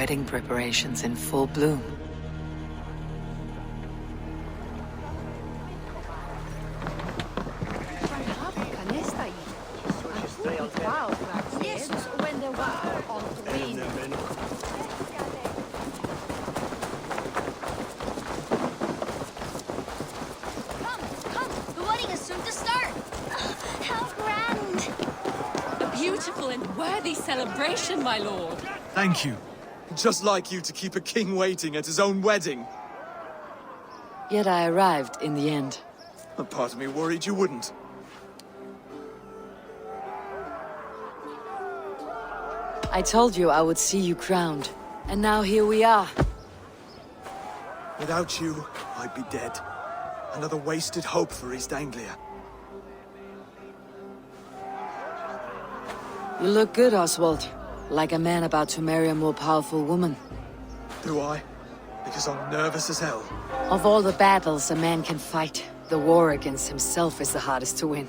wedding preparations in full bloom. Beautiful and worthy celebration, my lord. Thank you. Just like you to keep a king waiting at his own wedding. Yet I arrived in the end. A part of me worried you wouldn't. I told you I would see you crowned, and now here we are. Without you, I'd be dead. Another wasted hope for East Anglia. You look good, Oswald. Like a man about to marry a more powerful woman. Do I? Because I'm nervous as hell. Of all the battles a man can fight, the war against himself is the hardest to win.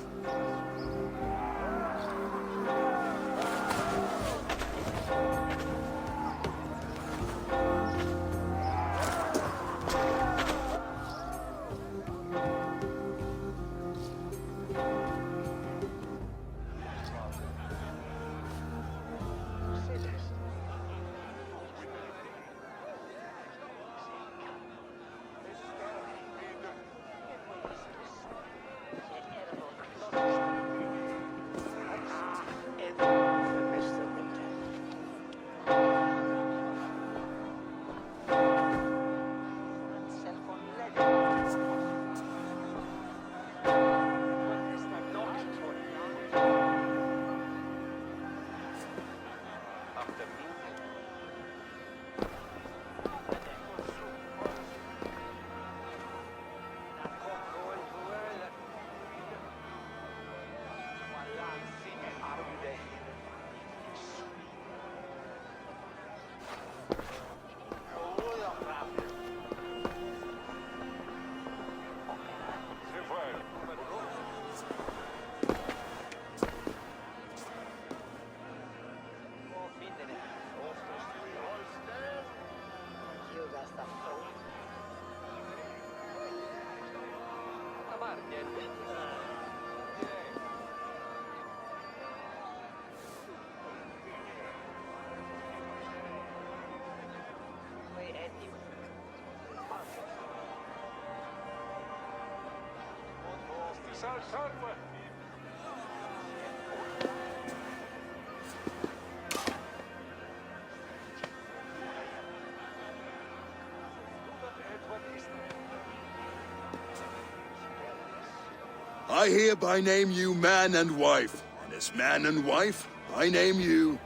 I hereby name you man and wife, and as man and wife, I name you...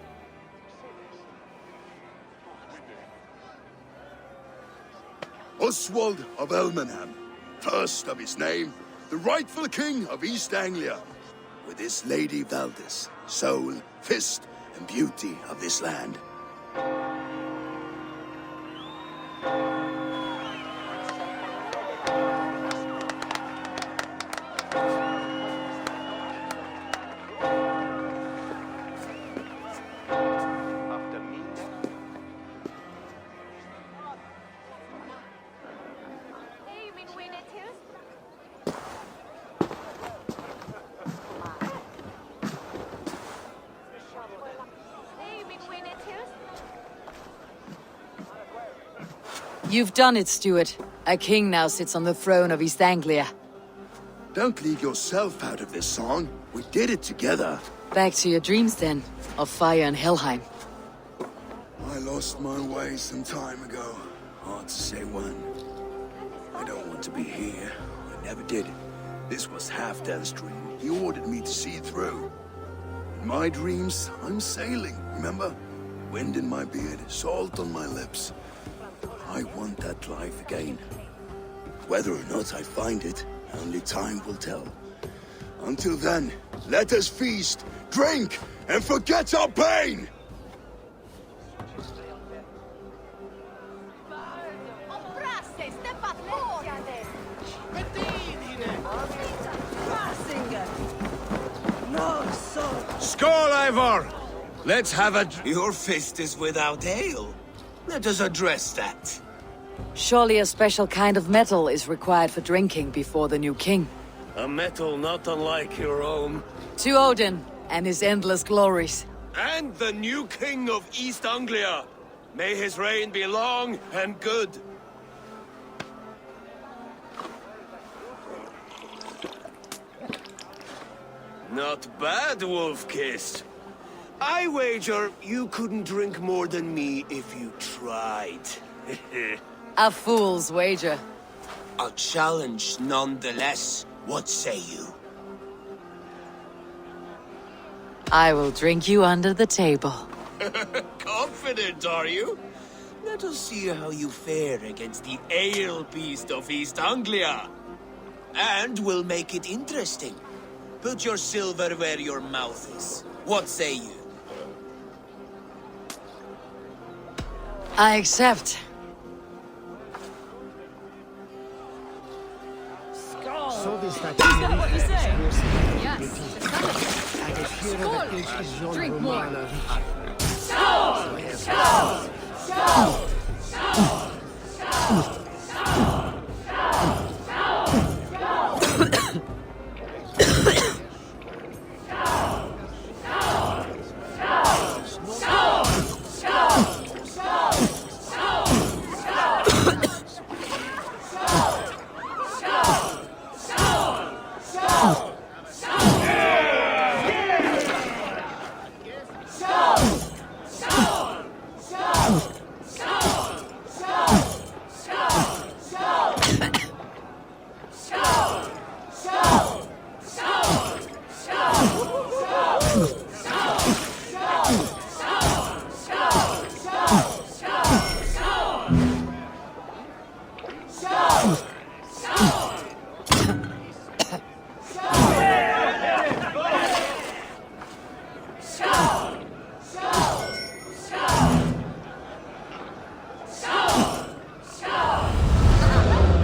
Oswald of Elmenham, first of his name, the rightful king of East Anglia, with this Lady Valdis, soul, fist, and beauty of this land. You've done it, Stuart. A king now sits on the throne of East Anglia. Don't leave yourself out of this song. We did it together. Back to your dreams, then, of fire and Helheim. I lost my way some time ago. Hard to say when. I don't want to be here. I never did. This was Halfdan's dream. He ordered me to see it through. In my dreams, I'm sailing, remember? Wind in my beard, salt on my lips. I want that life again. Whether or not I find it, only time will tell. Until then, let us feast, drink, and forget our pain! Skål, Ivor! Let's have a... Your fist is without ale. Let us address that. Surely a special kind of metal is required for drinking before the new king. A metal not unlike your own. To Odin and his endless glories. And the new king of East Anglia. May his reign be long and good. Not bad, Wolf-Kissed. I wager you couldn't drink more than me if you tried. A fool's wager. A challenge nonetheless. What say you? I will drink you under the table. Confident, are you? Let us see how you fare against the ale beast of East Anglia. And we'll make it interesting. Put your silver where your mouth is. What say you? I accept. Is that what you say? Yes. Skål! Drink more.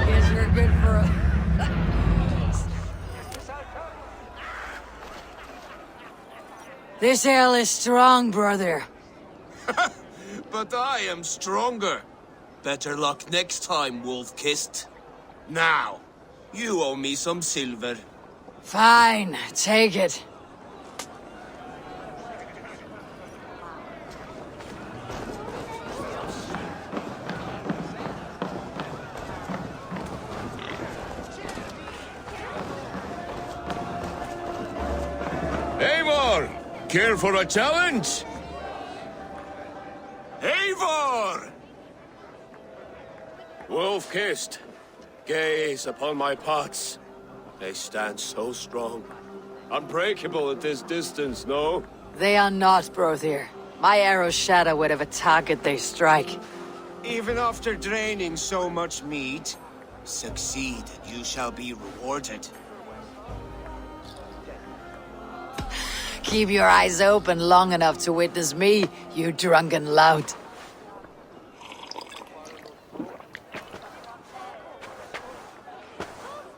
Guess you're good for a... This ale is strong, brother. But I am stronger. Better luck next time, Wolf-Kissed. Now, you owe me some silver. Fine, take it. Eivor! Care for a challenge? Eivor! Wolf-Kissed, gaze upon my pots. They stand so strong. Unbreakable at this distance, no? They are not, Brother. My arrows shatter whatever target they strike. Even after draining so much meat, succeed and you shall be rewarded. Keep your eyes open long enough to witness me, you drunken lout.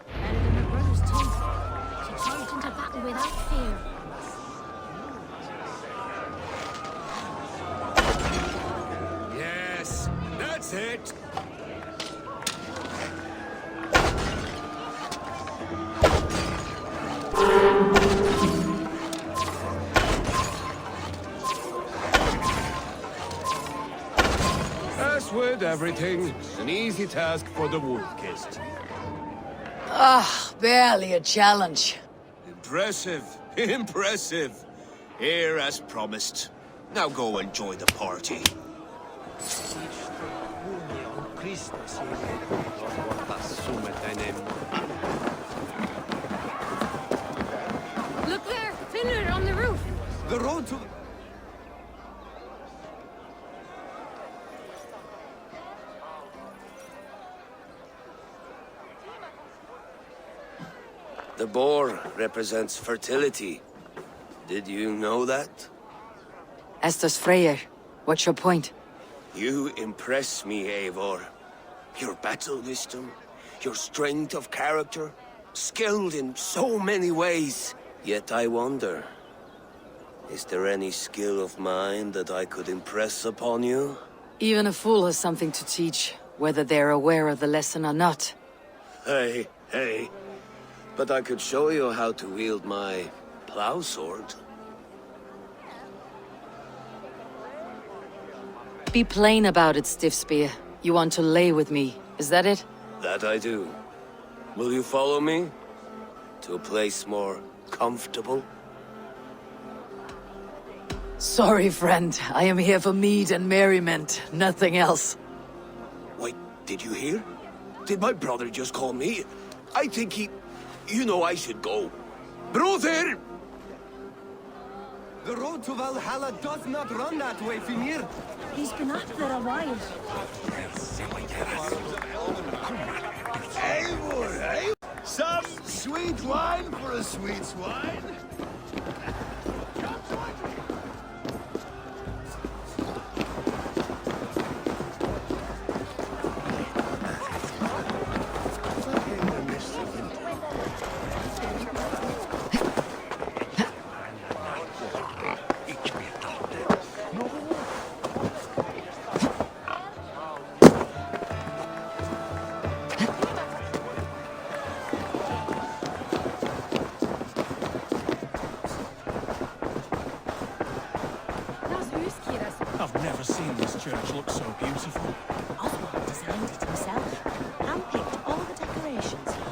Better than my brother's teeth. She charged into battle without fear. Yes, that's it. As with everything, an easy task for the Wolf-Kissed. Ah, barely a challenge. Impressive, impressive. Here as promised. Now go enjoy the party. Look there! Finland on the roof! The road to... The boar represents fertility. Did you know that? As does Freyr. What's your point? You impress me, Eivor. Your battle wisdom, your strength of character, skilled in so many ways. Yet I wonder, is there any skill of mine that I could impress upon you? Even a fool has something to teach, whether they're aware of the lesson or not. Hey, hey. But I could show you how to wield my plow sword. Be plain about it, Stiffspear. You want to lay with me, is that it? That I do. Will you follow me? To a place more comfortable? Sorry, friend. I am here for mead and merriment, nothing else. Wait, did you hear? Did my brother just call me? I think he... You know I should go. Brother! The road to Valhalla does not run that way, Fimir. He's been up there a while. Eivor, eh? Some sweet wine for a sweet swine. I've never seen this church look so beautiful. Oswald designed it himself. Handpicked all the decorations here.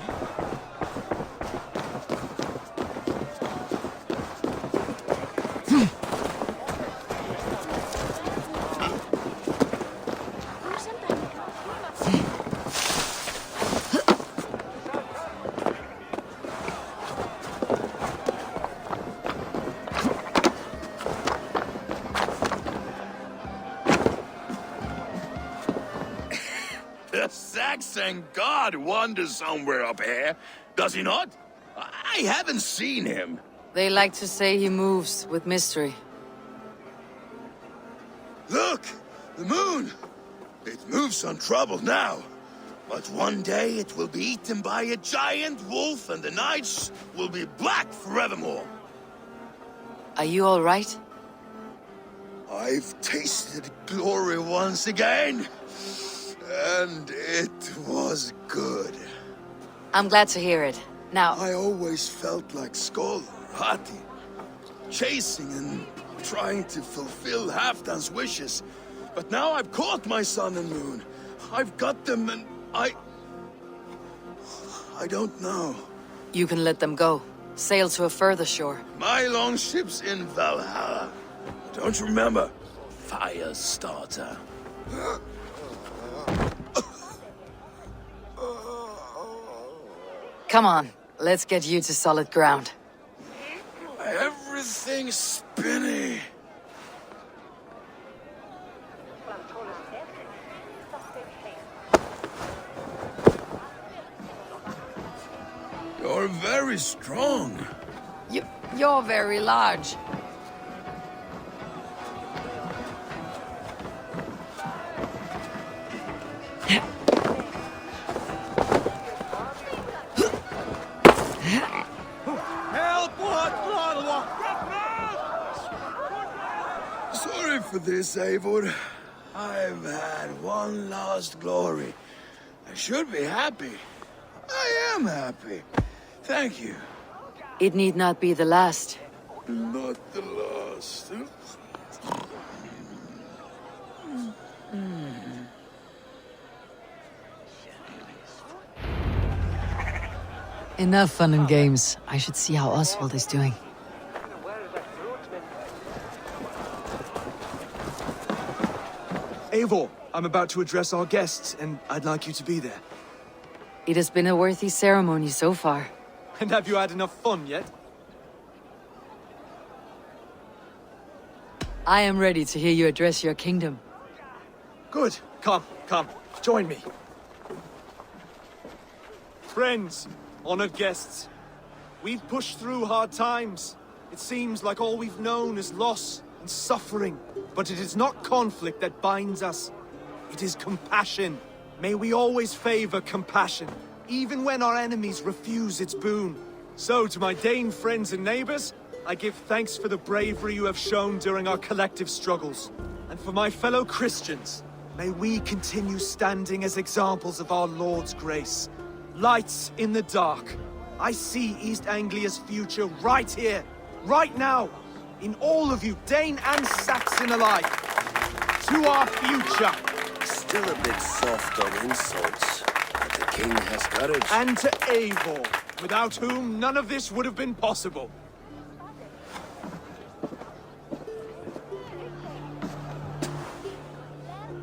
The Saxon god wanders somewhere up here, does he not? I haven't seen him. They like to say he moves with mystery. Look! The moon! It moves untroubled now. But one day it will be eaten by a giant wolf and the nights will be black forevermore. Are you all right? I've tasted glory once again. And it was good. I'm glad to hear it. Now, I always felt like Skoll or Hati, chasing and trying to fulfill Halfdan's wishes. But now I've caught my sun and moon. I've got them and I don't know. you can let them go. Sail to a further shore. My longship's in Valhalla. Don't you remember? Firestarter. Come on, let's get you to solid ground. Everything's spinny. You're very strong. You're very large. Sorry for this, Eivor. I've had one last glory. I should be happy. I am happy. Thank you. It need not be the last. Not the last. Enough fun and games. I should see how Oswald is doing. Eivor, I'm about to address our guests, and I'd like you to be there. It has been a worthy ceremony so far. And have you had enough fun yet? I am ready to hear you address your kingdom. Good. Come, join me. Friends, honored guests, we've pushed through hard times. It seems like all we've known is loss and suffering. But it is not conflict that binds us. It is compassion. May we always favor compassion, even when our enemies refuse its boon. So, to my Dane friends and neighbors, I give thanks for the bravery you have shown during our collective struggles. And for my fellow Christians, May we continue standing as examples of our Lord's grace. Lights in the dark. I see East Anglia's future right here, right now, in all of you, Dane and Saxon alike. To our future. Still a bit soft on insults, but the king has courage. And to Eivor, without whom none of this would have been possible.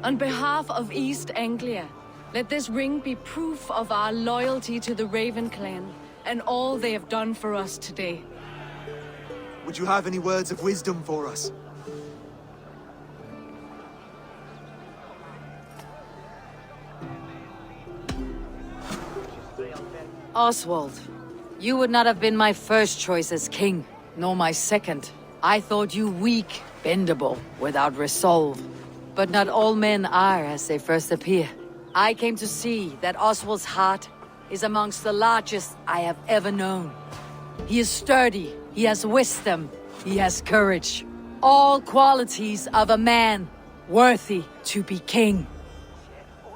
On behalf of East Anglia, let this ring be proof of our loyalty to the Raven clan and all they have done for us today. Would you have any words of wisdom for us? Oswald, you would not have been my first choice as king, nor my second. I thought you weak, bendable, without resolve. But not all men are as they first appear. I came to see that Oswald's heart is amongst the largest I have ever known. He is sturdy, he has wisdom, he has courage. All qualities of a man worthy to be king.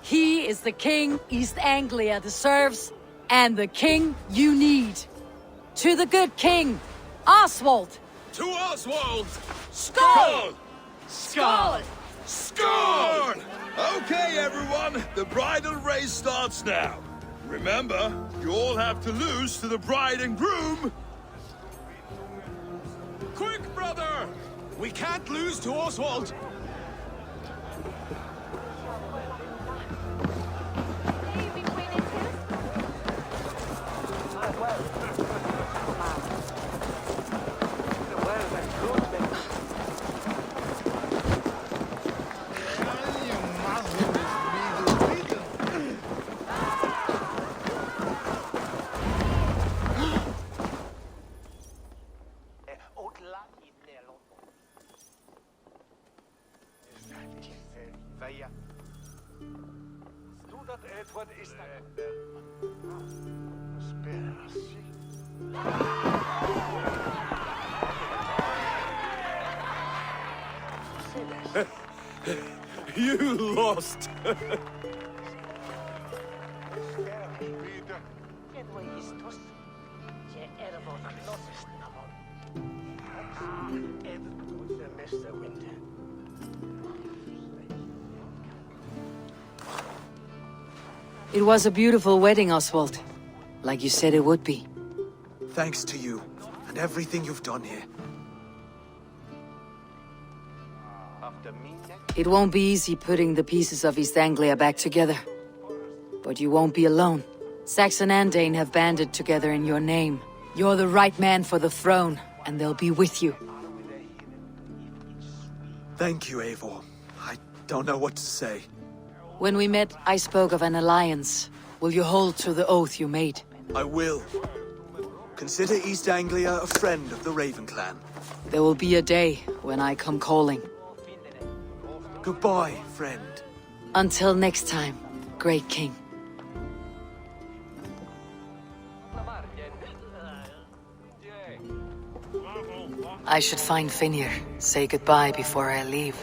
He is the king East Anglia deserves, and the king you need. To the good king, Oswald! To Oswald! Skull! Skull! Scorn! Okay, everyone, the bridal race starts now. Remember, you all have to lose to the bride and groom. Quick, brother! We can't lose to Oswald! You lost! It was a beautiful wedding, Oswald. Like you said it would be. Thanks to you, and everything you've done here. It won't be easy putting the pieces of East Anglia back together. But you won't be alone. Saxon and Dane have banded together in your name. You're the right man for the throne, and they'll be with you. Thank you, Eivor. I don't know what to say. When we met, I spoke of an alliance. Will you hold to the oath you made? I will. Consider East Anglia a friend of the Raven clan. There will be a day when I come calling. Goodbye, friend. Until next time, great king. I should find Finir. Say goodbye before I leave.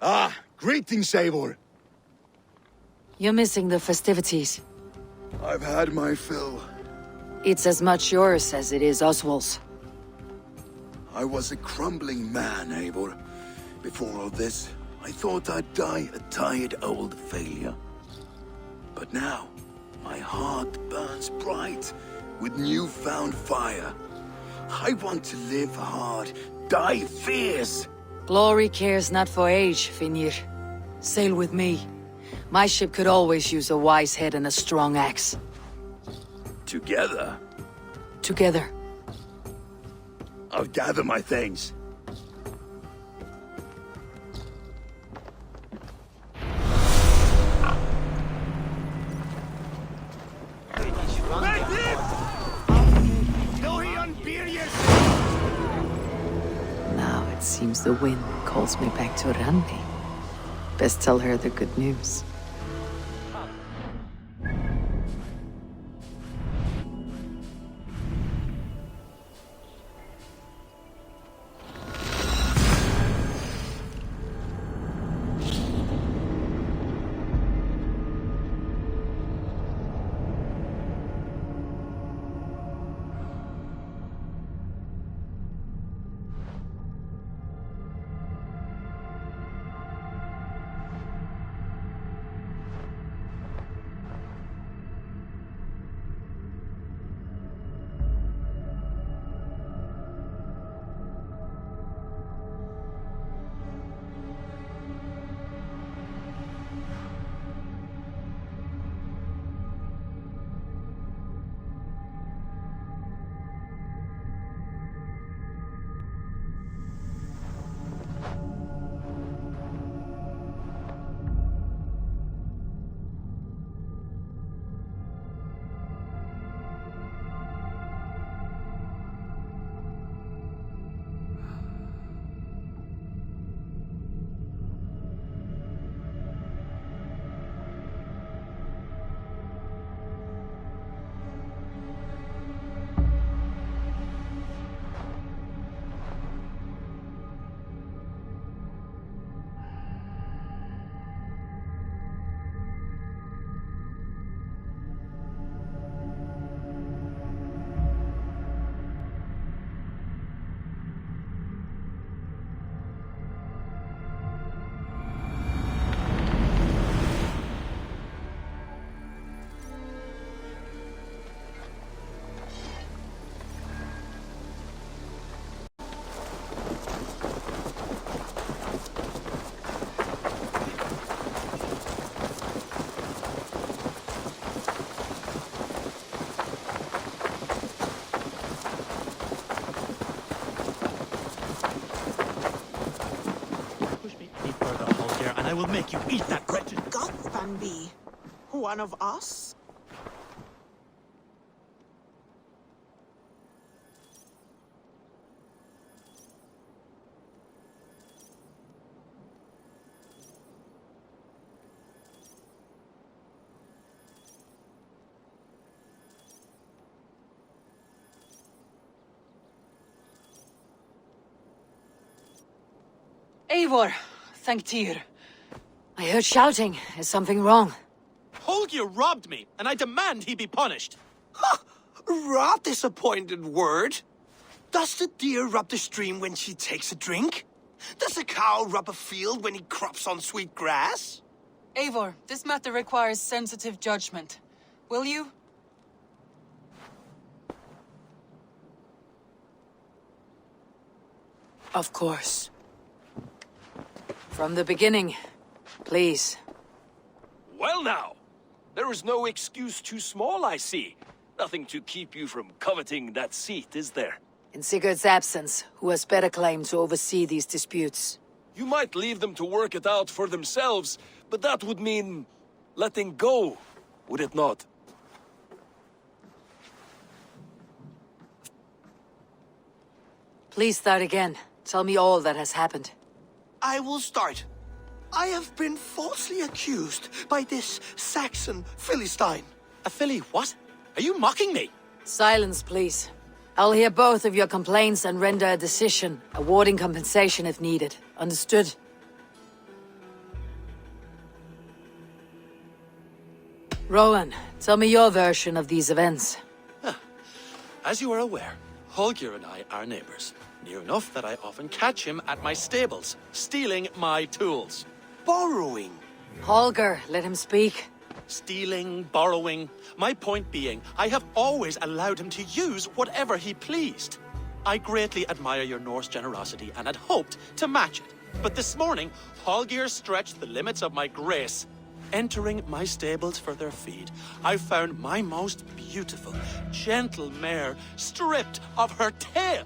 Ah, greetings, Eivor. You're missing the festivities. I've had my fill. It's as much yours as it is Oswald's. I was a crumbling man, Eivor. Before all this, I thought I'd die a tired old failure. But now, my heart burns bright with newfound fire. I want to live hard, die fierce. Glory cares not for age, Finir. Sail with me. My ship could always use a wise head and a strong axe. Together, Together. I'll gather my things. Now it seems the wind calls me back to Randi. Best tell her the good news. I will make you eat that wretched... God, Bambi. One of us? Eivor, thank Tyr. I heard shouting. Is something wrong? Holger robbed me, and I demand he be punished. Raw disappointed word. Does the deer rub the stream when she takes a drink? Does a cow rub a field when he crops on sweet grass? Eivor, this matter requires sensitive judgment. Will you? Of course. From the beginning, please. Well now, there is no excuse too small, I see. Nothing to keep you from coveting that seat, is there? In Sigurd's absence, who has better claim to oversee these disputes? You might leave them to work it out for themselves, but that would mean letting go, would it not? Please start again. Tell me all that has happened. I will start. I have been falsely accused by this Saxon Philistine. A filly what? Are you mocking me? Silence, please. I'll hear both of your complaints and render a decision, awarding compensation if needed. Understood? Rowan, tell me your version of these events. As you are aware, Holger and I are neighbors. Near enough that I often catch him at my stables, stealing my tools. Borrowing. Holger, let him speak. Stealing, borrowing. My point being, I have always allowed him to use whatever he pleased. I greatly admire your Norse generosity and had hoped to match it. But this morning, Holger stretched the limits of my grace. Entering my stables for their feed, I found my most beautiful, gentle mare stripped of her tail.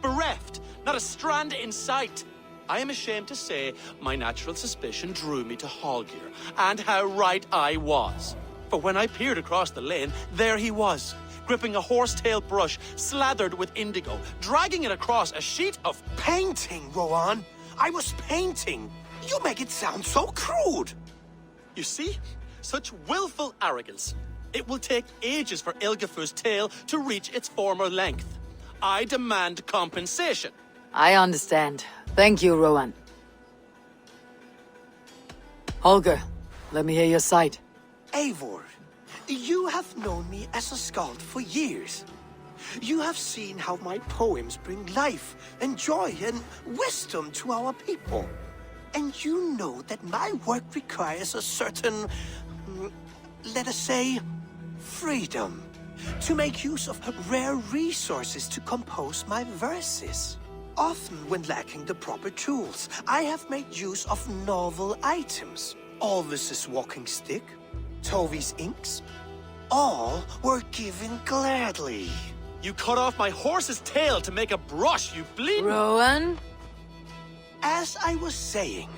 Bereft, not a strand in sight. I am ashamed to say my natural suspicion drew me to Holger, and how right I was. For when I peered across the lane, there he was, gripping a horsetail brush slathered with indigo, dragging it across a sheet of... Painting, Rowan. I was painting. You make it sound so crude. You see? Such willful arrogance. It will take ages for Ilgafur's tail to reach its former length. I demand compensation. I understand. Thank you, Rowan. Holger, let me hear your side. Eivor, you have known me as a skald for years. You have seen how my poems bring life and joy and wisdom to our people. And you know that my work requires a certain, let us say, freedom. To make use of rare resources to compose my verses. Often when lacking the proper tools, I have made use of novel items. Alvis's walking stick, Tovi's inks. All were given gladly. You cut off my horse's tail to make a brush, you bleeding... Rowan? As I was saying,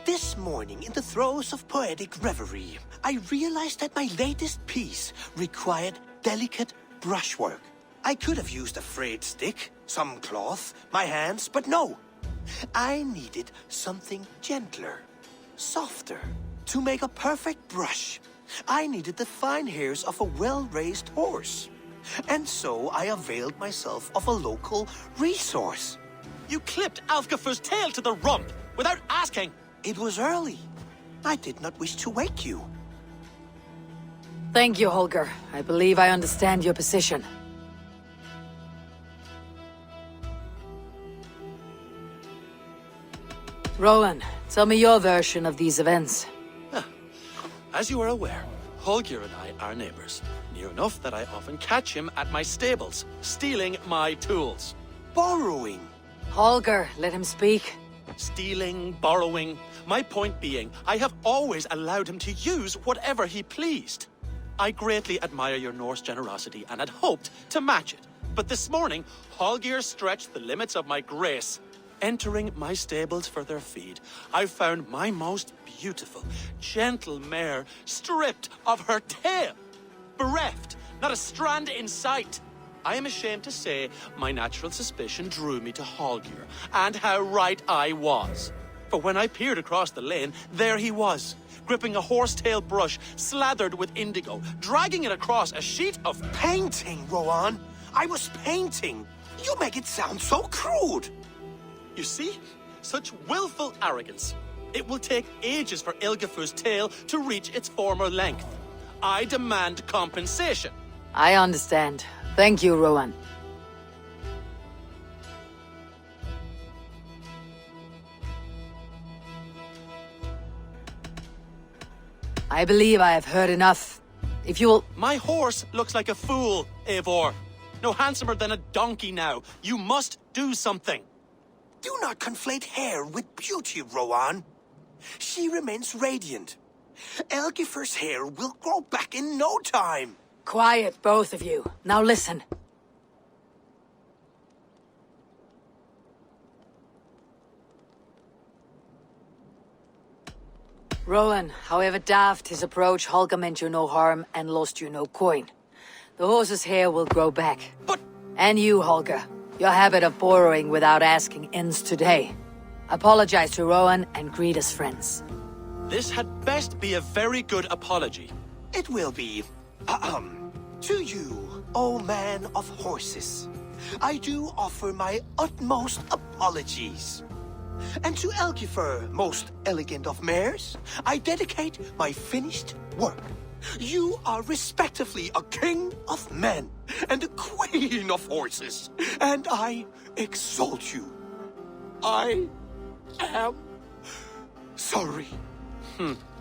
this morning in the throes of poetic reverie, I realized that my latest piece required delicate brushwork. I could have used a frayed stick, some cloth, my hands, but no. I needed something gentler, softer. To make a perfect brush, I needed the fine hairs of a well-raised horse. And so I availed myself of a local resource. You clipped Alfgafur's tail to the rump, without asking. It was early. I did not wish to wake you. Thank you, Holger. I believe I understand your position. Rowan, tell me your version of these events. As you are aware, Holger and I are neighbors. Near enough that I often catch him at my stables, stealing my tools. Borrowing. Holger, let him speak. Stealing, borrowing. My point being, I have always allowed him to use whatever he pleased. I greatly admire your Norse generosity and had hoped to match it. But this morning, Holger stretched the limits of my grace. Entering my stables for their feed, I found my most beautiful, gentle mare stripped of her tail, bereft, not a strand in sight. I am ashamed to say my natural suspicion drew me to Hallgeir, and how right I was. For when I peered across the lane, there he was, gripping a horsetail brush slathered with indigo, dragging it across a sheet of... Painting, Rowan! I was painting! You make it sound so crude! You see? Such willful arrogance. It will take ages for Ilgafur's tail to reach its former length. I demand compensation. I understand. Thank you, Rowan. I believe I have heard enough. If you will... My horse looks like a fool, Eivor. No handsomer than a donkey now. You must do something. Do not conflate hair with beauty, Rowan. She remains radiant. Elgifer's hair will grow back in no time. Quiet, both of you. Now listen. Rowan, however daft his approach, Holger meant you no harm and lost you no coin. The horse's hair will grow back. But... And you, Holger. Your habit of borrowing without asking ends today. Apologize to Rowan and greet as friends. This had best be a very good apology. It will be. To you, O man of horses, I do offer my utmost apologies. And to Elgifer, most elegant of mares, I dedicate my finished work. You are respectively a king of men and a queen of horses, and I exalt you. I am sorry.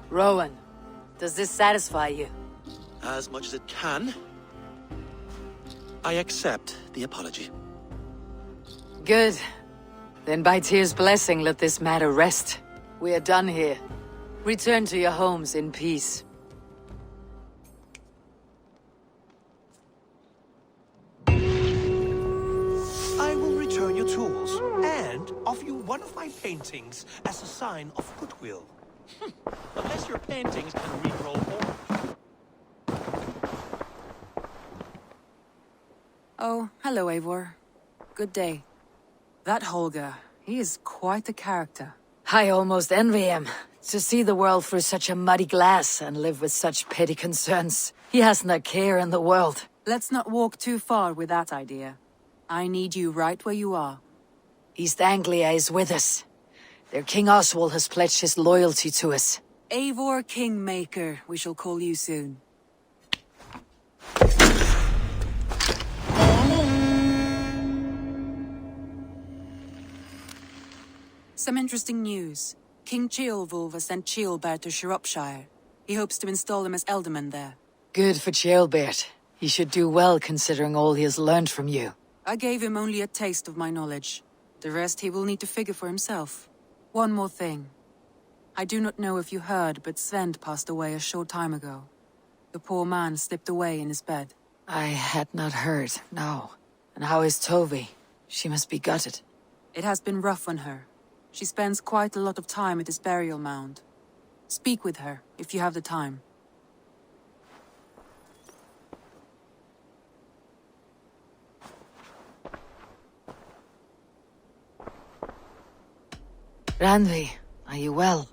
Rowan, does this satisfy you? As much as it can. I accept the apology. Good. Then by Tyr's blessing, let this matter rest. We are done here. Return to your homes in peace. I will return your tools and offer you one of my paintings as a sign of goodwill. Unless your paintings can re-roll orange. Oh, hello, Eivor. Good day. That Holger, he is quite the character. I almost envy him. To see the world through such a muddy glass and live with such petty concerns. He hasn't a care in the world. Let's not walk too far with that idea. I need you right where you are. East Anglia is with us. Their King Oswald has pledged his loyalty to us. Eivor Kingmaker, we shall call you soon. Some interesting news. King Ceolwulf has sent Ceolbert to Shropshire. He hopes to install him as Elderman there. Good for Ceolbert. He should do well considering all he has learned from you. I gave him only a taste of my knowledge. The rest he will need to figure for himself. One more thing. I do not know if you heard, but Sven passed away a short time ago. The poor man slipped away in his bed. I had not heard, no. And how is Tovi? She must be gutted. It has been rough on her. She spends quite a lot of time at his burial mound. Speak with her, if you have the time. Randvi, are you well?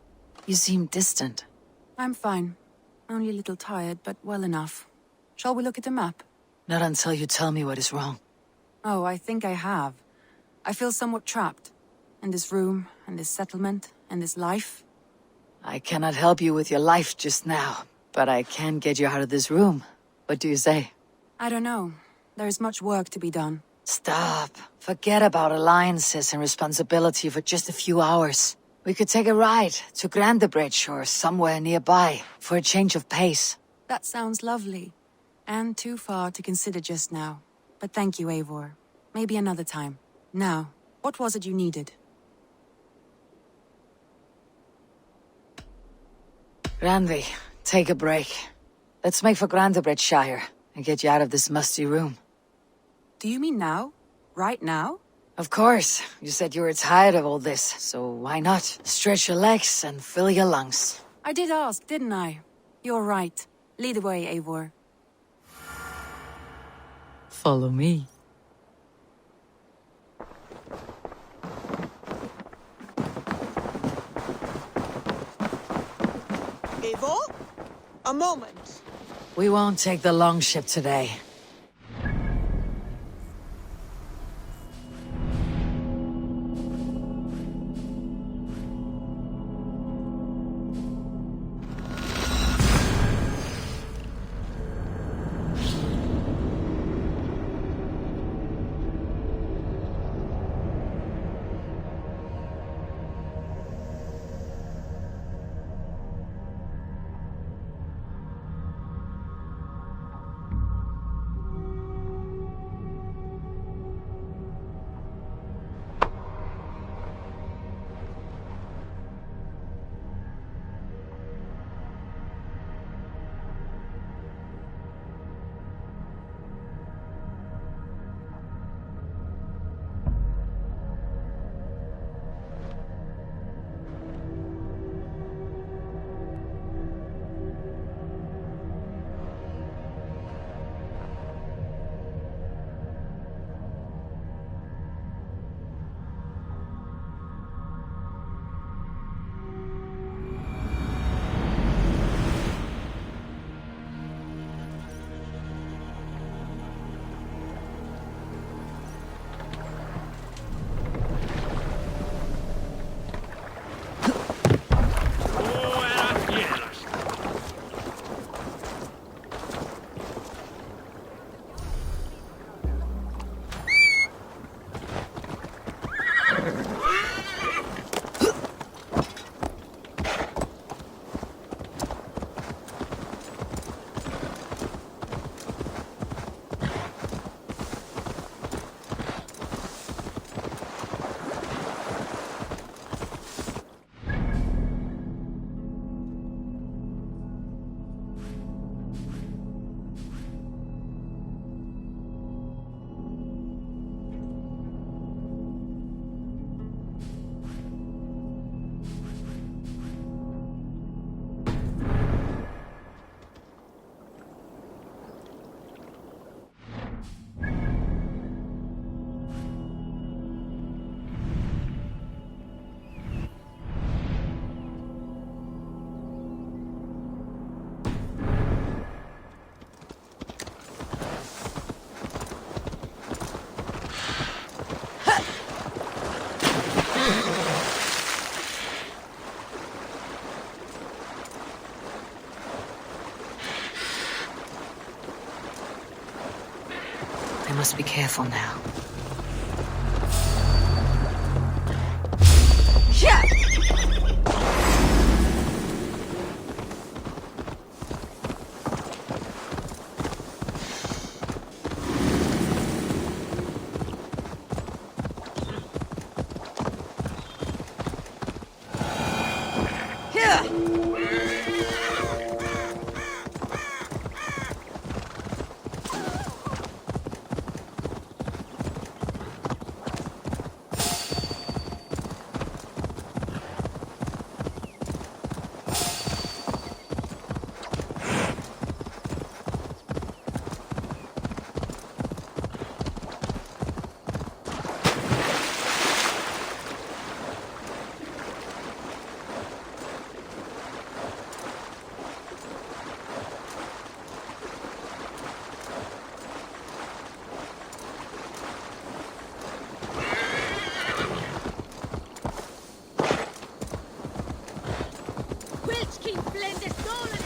You seem distant. I'm fine. Only a little tired, but well enough. Shall we look at the map? Not until you tell me what is wrong. Oh, I think I have. I feel somewhat trapped. In this room, and this settlement, and this life. I cannot help you with your life just now, but I can get you out of this room. What do you say? I don't know. There is much work to be done. Stop. Forget about alliances and responsibility for just a few hours. We could take a ride to Grandebridge or somewhere nearby for a change of pace. That sounds lovely. And too far to consider just now. But thank you, Eivor. Maybe another time. Now, what was it you needed? Randvi, take a break. Let's make for Grandebridgeshire and get you out of this musty room. Do you mean now? Right now? Of course. You said you were tired of all this, so why not? Stretch your legs and fill your lungs. I did ask, didn't I? You're right. Lead the way, Eivor. Follow me. Eivor? A moment. We won't take the long ship today. I must be careful now. Yeah! Quilch King blended soul